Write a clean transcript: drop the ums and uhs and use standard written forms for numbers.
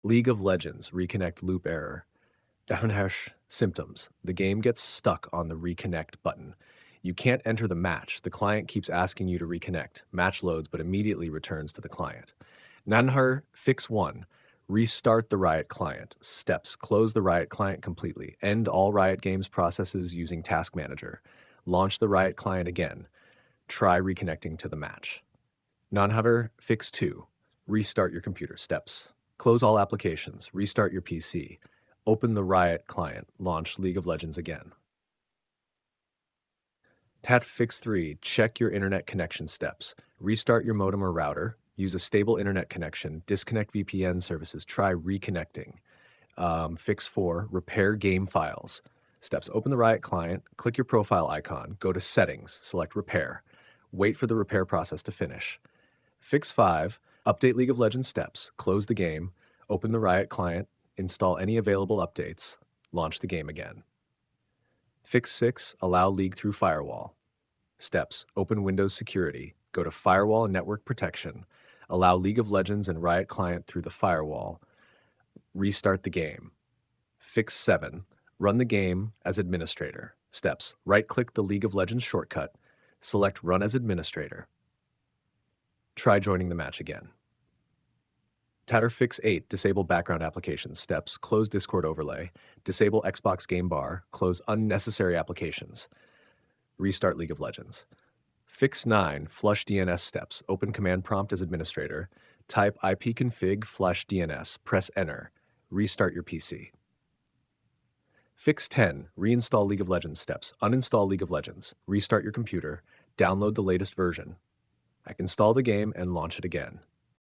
League of Legends, Reconnect loop error. Symptoms. The game gets stuck on the Reconnect button. You can't enter the match. The client keeps asking you to reconnect. Match loads but immediately returns to the client. Nanhar Fix 1. Restart the Riot client. Steps. Close the Riot client completely. End all Riot Games processes using Task Manager. Launch the Riot client again. Try reconnecting to the match. Nanhaver Fix 2. Restart your computer. Steps. Close all applications. Restart your PC. Open the Riot client. Launch League of Legends again. Tat Fix 3. Check your internet connection steps. Restart your modem or router. Use a stable internet connection. Disconnect VPN services. Try reconnecting. Fix 4. Repair game files. Steps. Open the Riot client. Click your profile icon. Go to Settings. Select Repair. Wait for the repair process to finish. Fix 5. Update League of Legends steps. Close the game. Open the Riot client. Install any available updates. Launch the game again. Fix 6. Allow League through firewall. Steps. Open Windows Security. Go to Firewall and Network Protection. Allow League of Legends and Riot client through the firewall. Restart the game. Fix 7. Run the game as administrator. Steps. Right-click the League of Legends shortcut. Select Run as Administrator. Try joining the match again. Fix 8. Disable background applications. Steps. Close Discord overlay. Disable Xbox Game Bar. Close unnecessary applications. Restart League of Legends. Fix 9. Flush DNS steps. Open Command Prompt as administrator. Type ipconfig flush DNS. Press Enter. Restart your PC. Fix 10. Reinstall League of Legends steps. Uninstall League of Legends. Restart your computer. Download the latest version. Install the game and launch it again.